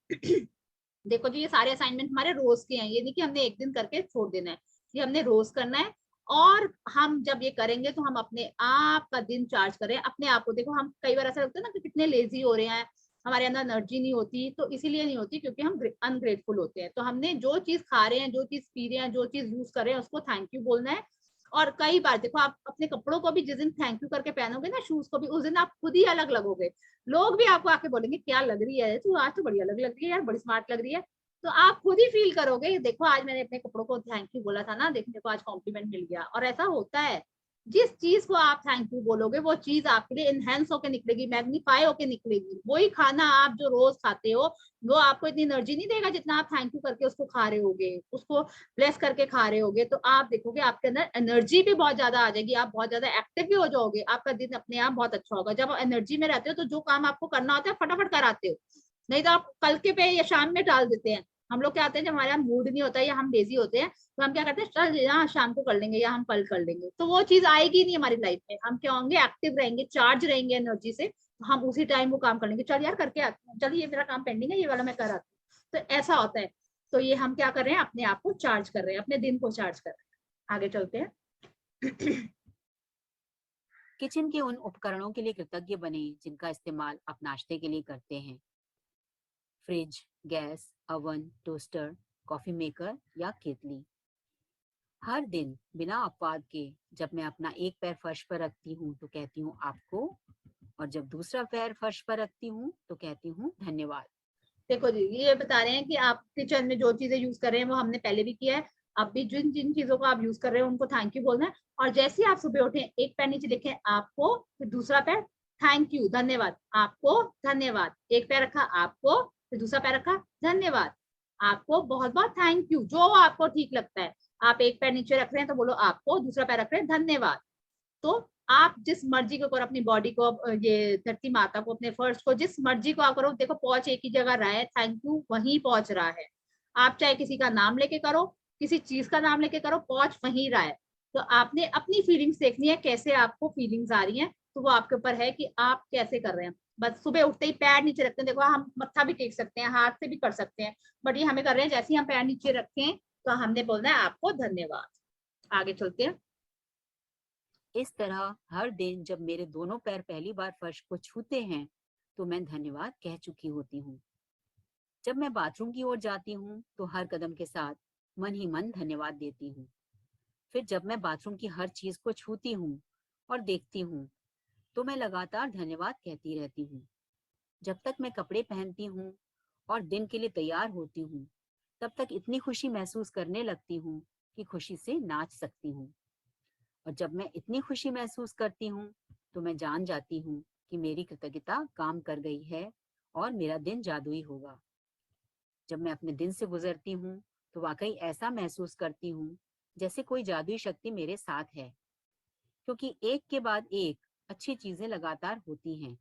देखो जी, ये सारे असाइनमेंट हमारे रोज के हैं, ये नहीं कि हमने एक दिन करके छोड़ देना है, ये हमने रोज करना है। और हम जब ये करेंगे तो हम अपने आप का दिन चार्ज करें अपने आप को। देखो हम कई बार ऐसा लगता है ना कि कितने लेजी हो रहे हैं, हमारे अंदर एनर्जी नहीं होती, तो इसीलिए नहीं होती क्योंकि हम अनग्रेटफुल होते हैं। तो हमने जो चीज खा रहे हैं, जो चीज पी रहे हैं, जो चीज यूज कर रहे हैं उसको थैंक यू बोलना है। और कई बार देखो, आप अपने कपड़ों को भी जिस दिन थैंक यू करके पहनोगे ना, शूज को भी, उस दिन आप खुद ही अलग लगोगे। लोग भी आपको आके बोलेंगे क्या लग रही है तू, आज तो बड़ी अलग लग रही है यार, बड़ी स्मार्ट लग रही है। तो आप खुद ही फील करोगे, देखो आज मैंने अपने कपड़ों को थैंक यू बोला था ना, देखने को आज कॉम्प्लीमेंट मिल गया। और ऐसा होता है, जिस चीज को आप थैंक यू बोलोगे वो चीज आपके लिए इनहेंस होकर निकलेगी, मैग्नीफाई होकर निकलेगी। वही खाना आप जो रोज खाते हो वो आपको इतनी एनर्जी नहीं देगा जितना आप थैंक यू करके उसको खा रहे होगे, उसको ब्लेस करके खा रहे होगे। तो आप देखोगे आपके अंदर एनर्जी भी बहुत ज्यादा आ जाएगी, आप बहुत ज्यादा एक्टिव भी हो जाओगे, आपका दिन अपने आप बहुत अच्छा होगा। जब एनर्जी में रहते हो तो जो काम आपको करना होता है फटाफट कराते हो, नहीं तो आप कल के पे या शाम में टाल देते हैं। हम लोग क्या आते हैं, जब हमारा मूड नहीं होता है या हम लेजी होते हैं तो हम क्या करते हैं, चल यहाँ शाम को कर लेंगे या हम कल कर लेंगे। तो वो चीज आएगी नहीं हमारी लाइफ में। हम क्या होंगे? एक्टिव रहेंगे, चार्ज रहेंगे एनर्जी से। तो हम उसी टाइम वो काम कर लेंगे, चल यार करके आते हैं, चल ये मेरा काम पेंडिंग है, ये वाला मैं कर आती हूँ। तो ऐसा होता है। तो ये हम क्या कर रहे हैं? अपने आप को चार्ज कर रहे हैं, अपने दिन को चार्ज कर रहे हैं। आगे चलते हैं। किचन के उन उपकरणों के लिए कृतज्ञ बने जिनका इस्तेमाल आप नाश्ते के लिए करते हैं। Fridge, gas, oven, toaster, coffee maker या केतली। हर दिन बिना अपवाद के जब मैं अपना एक पैर फर्श पर रखती हूँ तो कहती हूँ आपको, और जब दूसरा पैर फर्श पर रखती हूँ तो कहती हूँ धन्यवाद। देखो जी, ये बता रहे हैं कि आप किचन में जो चीजें यूज कर रहे हैं वो हमने पहले भी किया है। अब भी जिन जिन चीजों को आप यूज कर रहे हो उनको थैंक यू बोलना है। और जैसे ही आप सुबह उठे, एक पैर नीचे लिखे आपको, फिर दूसरा पैर थैंक यू धन्यवाद, आपको धन्यवाद, एक पैर रखा आपको, फिर दूसरा पैर रखा धन्यवाद, आपको बहुत बहुत थैंक यू, जो आपको ठीक लगता है। आप एक पैर नीचे रख रहे हैं तो बोलो आपको, दूसरा पैर रख रहे हैं धन्यवाद। तो आप जिस मर्जी को करो, अपनी बॉडी को, ये धरती माता को, अपने फर्श को, जिस मर्जी को आप करो, देखो पहुंच एक ही जगह रहा है, थैंक यू वहीं पहुंच रहा है। आप चाहे किसी का नाम लेके करो, किसी चीज का नाम लेके करो, पहुंच वहीं रहा है। तो आपने अपनी फीलिंग्स देखनी है, कैसे आपको फीलिंग्स आ रही हैं, तो वो आपके ऊपर है कि आप कैसे कर रहे हैं। बस सुबह उठते ही पैर नीचे रखते हैं, देखो हम मत्था भी टेक सकते हैं, हाथ से भी कर सकते हैं, बट ये हमें कर रहे हैं जैसे ही हम पैर नीचे रखें तो हमने बोलना है आपको धन्यवाद। आगे चलते हैं। इस तरह हर दिन जब मेरे दोनों पैर पहली बार फर्श को छूते हैं तो मैं धन्यवाद कह चुकी होती हूँ। जब मैं बाथरूम की ओर जाती हूँ तो हर कदम के साथ मन ही मन धन्यवाद देती हूँ। फिर जब मैं बाथरूम की हर चीज को छूती हूँ और देखती हूँ तो मैं लगातार धन्यवाद कहती रहती हूँ। जब तक मैं कपड़े पहनती हूँ और दिन के लिए तैयार होती हूँ तब तक इतनी खुशी महसूस करने लगती हूँ कि खुशी से नाच सकती हूँ। और जब मैं इतनी खुशी महसूस करती हूँ तो मैं जान जाती हूँ कि मेरी कृतज्ञता काम कर गई है और मेरा दिन जादुई होगा। जब मैं अपने दिन से गुजरती हूँ तो वाकई ऐसा महसूस करती हूँ जैसे कोई जादुई शक्ति मेरे साथ है, क्योंकि एक के बाद एक अच्छी चीजें लगातार होती हैं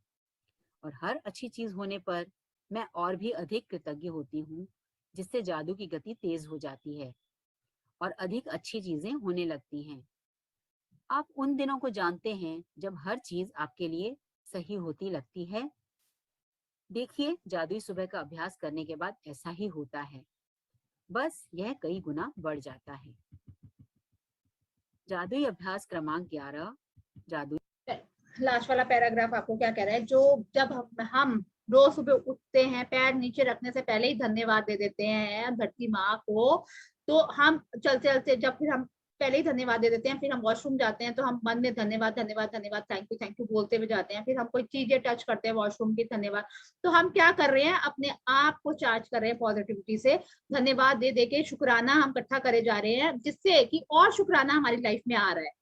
और हर अच्छी चीज होने पर मैं और भी अधिक कृतज्ञ होती हूँ, जिससे जादू की गति तेज हो जाती है और अधिक अच्छी चीजें होने लगती हैं। आप उन दिनों को जानते हैं जब हर चीज आपके लिए सही होती लगती है। देखिए, जादुई सुबह का अभ्यास करने के बाद ऐसा ही होता है, बस यह कई गुना बढ़ जाता है। जादुई अभ्यास क्रमांक 11। जादुई लास्ट वाला पैराग्राफ आपको क्या कह रहा है, जो जब हम रोज सुबह उठते हैं, पैर नीचे रखने से पहले ही धन्यवाद दे देते हैं धरती माँ को, तो हम चलते चलते जब फिर हम पहले ही धन्यवाद दे देते हैं, फिर हम वॉशरूम जाते हैं तो हम मन में धन्यवाद धन्यवाद धन्यवाद थैंक यू बोलते हुए जाते हैं। फिर हम कोई चीजें टच करते हैं वॉशरूम की, धन्यवाद। तो हम क्या कर रहे हैं, अपने आप को चार्ज कर रहे हैं पॉजिटिविटी से, धन्यवाद दे दे के शुक्राना हम इकट्ठा करे जा रहे हैं, जिससे कि और शुक्राना हमारी लाइफ में आ रहा है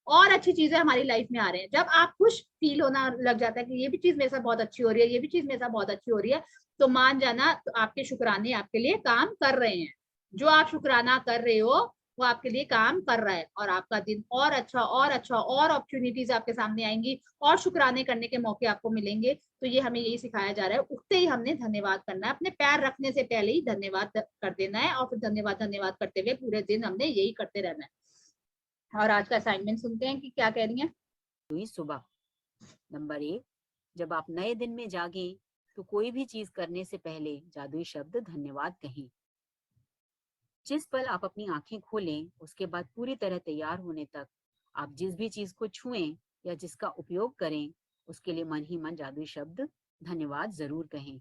और अच्छी चीजें हमारी लाइफ में आ रहे हैं। जब आप खुश फील होना लग जाता है कि ये भी चीज मेरे साथ बहुत अच्छी हो रही है, ये भी चीज मेरे साथ बहुत अच्छी हो रही है, तो मान जाना तो आपके शुक्राने आपके लिए काम कर रहे हैं। जो आप शुक्राना कर रहे हो वो आपके लिए काम कर रहा है, और आपका दिन और अच्छा और अच्छा, और अपॉर्चुनिटीज आपके सामने आएंगी, और शुक्राने करने के मौके आपको मिलेंगे। तो ये हमें यही सिखाया जा रहा है, उठते ही हमने धन्यवाद करना है, अपने पैर रखने से पहले ही धन्यवाद कर देना है, और फिर धन्यवाद धन्यवाद करते हुए पूरे दिन हमने यही करते रहना है। और आज का असाइनमेंट सुनते हैं कि क्या कह रही है। जादुई सुबह। नंबर 1, जब आप नए दिन में जागे तो कोई भी चीज करने से पहले जादुई शब्द धन्यवाद कहें। जिस पल आप अपनी आंखें खोलें उसके बाद पूरी तरह तैयार होने तक आप जिस भी चीज को छुएं या जिसका उपयोग करें उसके लिए मन ही मन जादुई शब्द धन्यवाद जरूर कहें।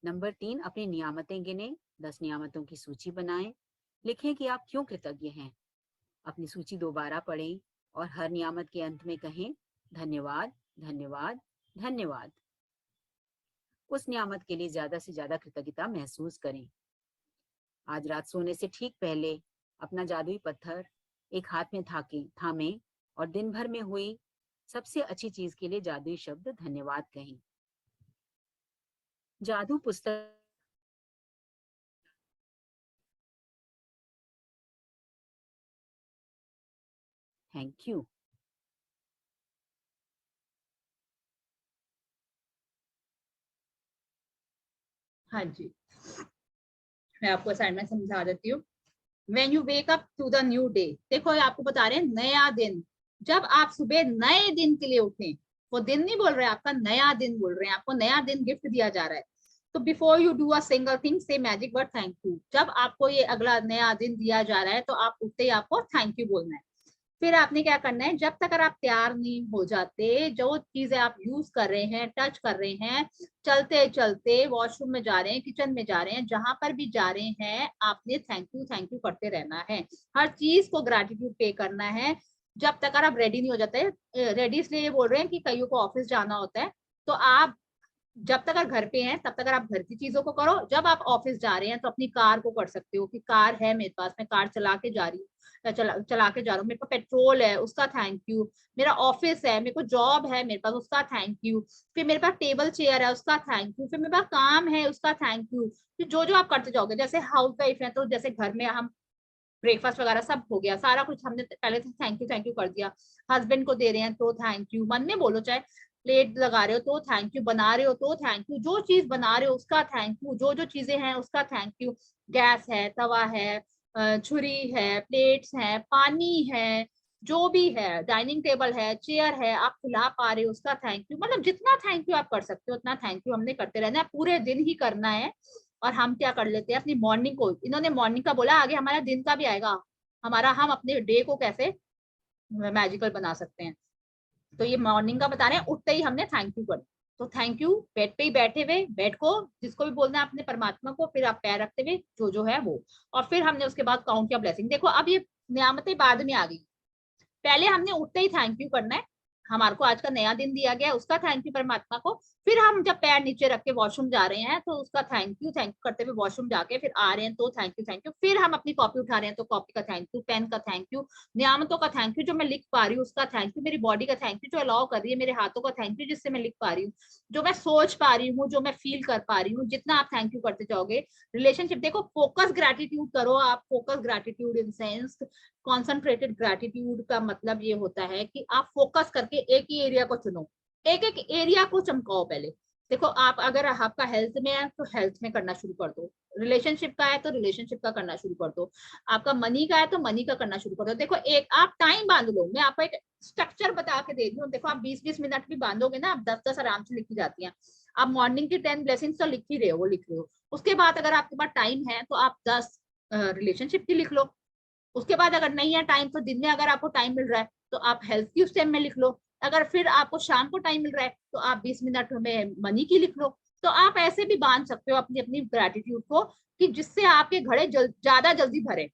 नंबर 3, अपनी नियामतें गिने, 10 नियामतों की सूची बनाएं। लिखें कि आप क्यों कृतज्ञ हैं। अपनी सूची दोबारा पढ़ें और हर नियामत के अंत में कहें धन्यवाद धन्यवाद धन्यवाद। उस नियामत के लिए ज्यादा से ज्यादा कृतज्ञता महसूस करें। आज रात सोने से ठीक पहले अपना जादुई पत्थर एक हाथ में थामें और दिन भर में हुई सबसे अच्छी चीज के लिए जादुई शब्द धन्यवाद कहें। जादू पुस्तक थैंक यू। हाँ जी, मैं आपको असाइनमेंट समझा देती हूँ। When you wake up to the new day, देखो ये आपको बता रहे हैं नया दिन। जब आप सुबह नए दिन के लिए उठे, वो दिन नहीं बोल रहे, आपका नया दिन बोल रहे हैं, आपको नया दिन गिफ्ट दिया जा रहा है। तो before you do a single thing से मैजिक वर्ड थैंक यू। जब आपको ये अगला नया दिन दिया जा रहा है तो आप उठते ही आपको थैंक यू बोलना है। फिर आपने क्या करना है, जब तक अगर आप तैयार नहीं हो जाते, जो चीजें आप यूज कर रहे हैं, टच कर रहे हैं, चलते चलते वॉशरूम में जा रहे हैं, किचन में जा रहे हैं, जहां पर भी जा रहे हैं, आपने थैंक यू करते रहना है। हर चीज को ग्रेटिट्यूड पे करना है जब तक आप रेडी नहीं हो जाते। रेडी इसलिए ये बोल रहे हैं कि कईयों को ऑफिस जाना होता है, तो आप जब तक आप घर पे हैं तब तक आप घर की चीजों को करो, जब आप ऑफिस जा रहे हैं तो अपनी कार को कर सकते हो कि कार है मेरे पास, मैं कार चला के जा रही हूँ, चला के जा रहा हूँ, मेरे पास पेट्रोल है उसका थैंक यू, मेरा ऑफिस है, मेरे को जॉब है मेरे पास उसका थैंक यू, फिर मेरे पास टेबल चेयर है उसका थैंक यू, फिर मेरे पास काम है उसका थैंक यू। फिर जो जो आप करते जाओगे, जैसे हाउस वाइफ है तो जैसे घर में हम ब्रेकफास्ट वगैरह सब हो गया, सारा कुछ हमने पहले से थैंक यू कर दिया, हस्बैंड को दे रहे हैं तो थैंक यू, मन में बोलो, चाहे प्लेट लगा रहे हो तो थैंक यू, बना रहे हो तो थैंक यू, जो चीज बना रहे हो उसका थैंक यू, जो जो चीजें हैं उसका थैंक यू, गैस है, तवा है, छुरी है, प्लेट्स है, पानी है, जो भी है, डाइनिंग टेबल है, चेयर है, आप खिला पा रहे हो उसका थैंक यू। मतलब जितना थैंक यू आप कर सकते हो उतना थैंक यू हमने करते रहना है, पूरे दिन ही करना है। और हम क्या कर लेते हैं अपनी मॉर्निंग को, इन्होंने मॉर्निंग का बोला, आगे हमारा दिन का भी आएगा, हमारा हम अपने डे को कैसे मैजिकल बना सकते हैं। तो ये मॉर्निंग का बता रहे हैं, उठते ही हमने थैंक यू कर, तो थैंक यू बेड पे ही बैठे हुए, बेड को जिसको भी बोलना है अपने परमात्मा को, फिर आप पैर रखते हुए जो जो है वो, और फिर हमने उसके बाद काउंट किया ब्लेसिंग। देखो अब ये नियामतें बाद में आ गई, पहले हमने उठते ही थैंक यू करना है, हमारे को आज का नया दिन दिया गया है उसका थैंक यू परमात्मा को। फिर हम जब पैर नीचे रख के वॉशरूम जा रहे हैं तो उसका थैंक यू करते हुए वॉशरूम जाके फिर आ रहे हैं तो थैंक यू। फिर हम अपनी कॉपी उठा रहे हैं तो कॉपी का थैंक यू, पेन का थैंक यू, नियामतों का थैंक यू, जो मैं लिख पा रही हूँ उसका थैंक यू, मेरी बॉडी का थैंक यू जो अलाउ कर रही है, मेरे हाथों का थैंक यू जिससे मैं लिख पा रही हूँ, जो मैं सोच पा रही हूँ, जो मैं फील कर पा रही हूँ, जितना आप थैंक यू करते जाओगे। रिलेशनशिप देखो, फोकस ग्रेटिट्यूड करो आप, focus gratitude in sense, concentrated gratitude का मतलब ये होता है कि आप फोकस करके एक ही एरिया को चुनो, एक एक एरिया को चमकाओ पहले। देखो आप अगर आपका हेल्थ में है तो हेल्थ में करना शुरू कर दो, रिलेशनशिप का है तो रिलेशनशिप का करना शुरू कर दो, आपका मनी का है तो मनी का करना शुरू कर दो। देखो एक आप टाइम बांध लो, मैं आपको एक स्ट्रक्चर बता के दे रही हूँ, देखो आप 20-20 मिनट भी बांधोगे ना, आप 10-10 आराम से लिखी जाती हैं। आप मॉर्निंग की 10 ब्लेसिंग्स तो लिख ही रहे हो, वो लिख रहे हो, उसके बाद अगर आपके पास टाइम है तो आप 10 रिलेशनशिप की लिख लो, उसके बाद अगर नहीं है टाइम तो दिन में अगर आपको टाइम मिल रहा है तो आप हेल्थ की उस टाइम में लिख लो, अगर फिर आपको शाम को टाइम मिल रहा है तो आप 20 मिनट में मनी की लिख लो। तो आप ऐसे भी बांध सकते हो अपनी अपनी ग्रेटिट्यूड को, कि जिससे आपके घड़े ज्यादा जल्दी भरे,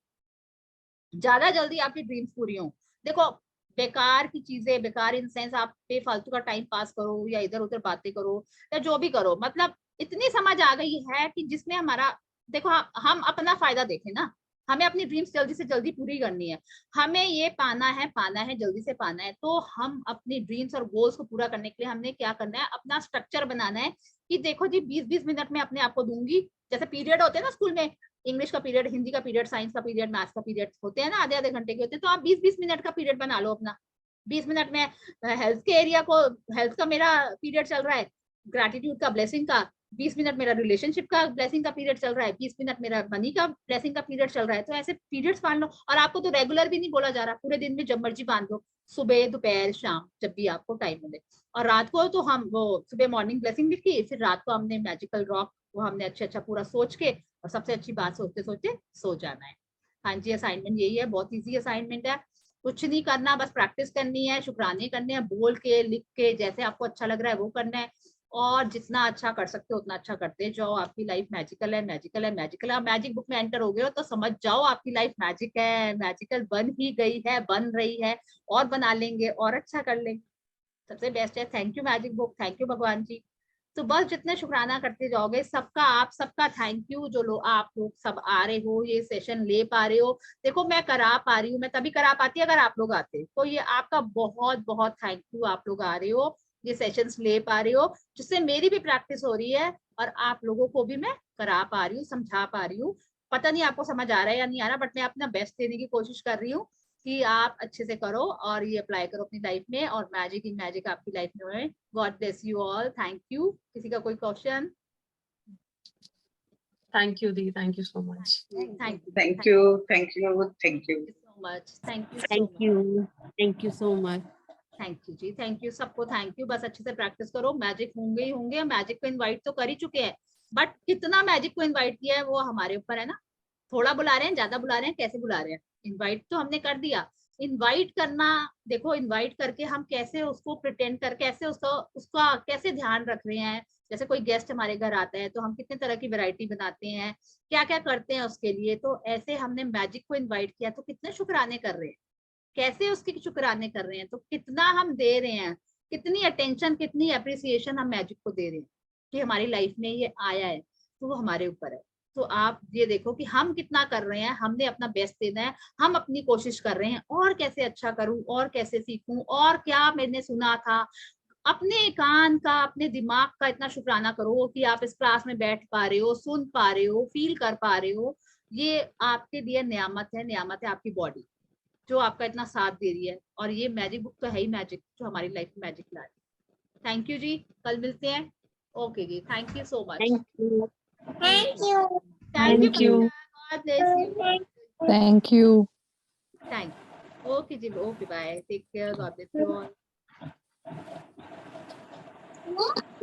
ज्यादा जल्दी आपकी ड्रीम्स पूरी हो। देखो बेकार की चीजें, बेकार इन सेंस आप बेफालतू का टाइम पास करो या इधर उधर बातें करो या जो भी करो, मतलब इतनी समझ आ गई है कि जिसमें हमारा, देखो हम अपना फायदा देखें ना, हमें अपनी ड्रीम्स जल्दी से जल्दी पूरी करनी है, हमें ये पाना है जल्दी से पाना है, तो हम अपनी ड्रीम्स और गोल्स को पूरा करने के लिए हमने क्या करना है, अपना स्ट्रक्चर बनाना है कि देखो जी 20-20 मिनट में अपने आप को दूंगी, जैसे पीरियड होते हैं ना स्कूल में, इंग्लिश का पीरियड, हिंदी का पीरियड, साइंस का पीरियड, मैथ्स का पीरियड होते हैं ना, आधे आधे घंटे के होते हैं, तो आप 20-20 मिनट का पीरियड बना लो अपना। 20 मिनट में हेल्थ के एरिया को, हेल्थ का मेरा पीरियड चल रहा है, ग्रेटिट्यूड का, ब्लेसिंग का, 20 मिनट मेरा रिलेशनशिप का ब्लेसिंग का पीरियड चल रहा है, 20 मिनट मेरा मनी का ब्लेसिंग का पीरियड चल रहा है। तो ऐसे पीरियड्स बांध लो, और आपको तो रेगुलर भी नहीं बोला जा रहा, पूरे दिन में जब मर्जी बांध लो, सुबह दोपहर शाम जब भी आपको टाइम मिले। और रात को तो हम वो सुबह मॉर्निंग ब्लेसिंग लिखी, फिर रात को हमने मैजिकल रॉक, वो हमने अच्छा पूरा सोच के, और सबसे अच्छी बात सोचते सोचते सो जाना है। हाँ जी, असाइनमेंट यही है, बहुत इजी असाइनमेंट है, कुछ नहीं करना, बस प्रैक्टिस करनी है, शुक्राने करने हैं, बोल के लिख के जैसे आपको अच्छा लग रहा है वो करना है, और जितना अच्छा कर सकते हो उतना अच्छा करते जाओ। आपकी लाइफ मैजिकल है, मैजिकल है, मैजिकल है। आप मैजिक बुक में एंटर हो गए हो तो समझ जाओ आपकी लाइफ मैजिक है, मैजिकल बन ही गई है, बन रही है, और बना लेंगे और अच्छा कर लेंगे। सबसे बेस्ट है, thank you magic book, thank you भगवान जी। तो बस जितने शुक्राना करते जाओगे, सबका आप सबका थैंक यू, जो लोग आप लोग सब आ रहे हो, ये सेशन ले पा रहे हो, देखो मैं करा पा रही हूँ, मैं तभी करा पाती अगर आप लोग आते, तो ये आपका बहुत बहुत थैंक यू, आप लोग आ रहे हो, ये सेशंस ले पा रहे हो, जिससे मेरी भी प्रैक्टिस हो रही है, और आप लोगों को भी मैं करा पा रही हूँ, समझा पा रही हूँ। पता नहीं आपको समझ आ रहा है या नहीं आ रहा, बट मैं अपना बेस्ट देने की कोशिश कर रही हूँ कि आप अच्छे से करो और ये अप्लाई करो अपनी लाइफ में, और मैजिक इन मैजिक आपकी लाइफ में हो। God bless you all, thank you. किसी का कोई question? Thank you, Dee. Thank you so much. Thank you, Thank you. Thank you. Thank you. So much, thank you so Thank much, you. Thank you so much. Thank you जी, thank you सबको, thank you. बस अच्छे से practice करो, magic होंगे ही होंगे, magic को invite तो कर ही चुके हैं, बट कितना मैजिक को इनवाइट किया है वो हमारे ऊपर है ना, थोड़ा बुला रहे हैं, ज्यादा बुला रहे हैं, कैसे बुला रहे हैं, इनवाइट तो हमने कर दिया। इनवाइट करना, देखो इनवाइट करके हम कैसे उसको प्रिटेंड कर, कैसे उसका उसका कैसे ध्यान रख रहे हैं, जैसे कोई गेस्ट हमारे घर आता है तो हम कितने तरह की वैरायटी बनाते हैं, क्या क्या करते हैं उसके लिए, तो ऐसे हमने मैजिक को इनवाइट किया तो कितने शुक्राने कर रहे हैं, कैसे उसके शुक्राने कर रहे हैं, तो कितना हम दे रहे हैं, कितनी अटेंशन, कितनी अप्रिसिएशन हम मैजिक को दे रहे हैं। कि हमारी लाइफ में ये आया है, तो वो हमारे ऊपर है। तो आप ये देखो कि हम कितना कर रहे हैं, हमने अपना बेस्ट देना है, हम अपनी कोशिश कर रहे हैं और कैसे अच्छा करूं और कैसे सीखूं और क्या मैंने सुना था। अपने कान का, अपने दिमाग का इतना शुक्राना करो कि आप इस क्लास में बैठ पा रहे हो, सुन पा रहे हो, फील कर पा रहे हो। ये आपके लिए नियामत है आपकी बॉडी जो आपका इतना साथ दे रही है। और ये मैजिक बुक तो है ही मैजिक, जो हमारी लाइफ में मैजिक ला रही है। थैंक यू जी, कल मिलते हैं। ओके जी, thank you so much. Thank you. Thank you. Thank you. God bless you. Thank you. Thank you. Okay जी, okay bye, take care, God bless you all.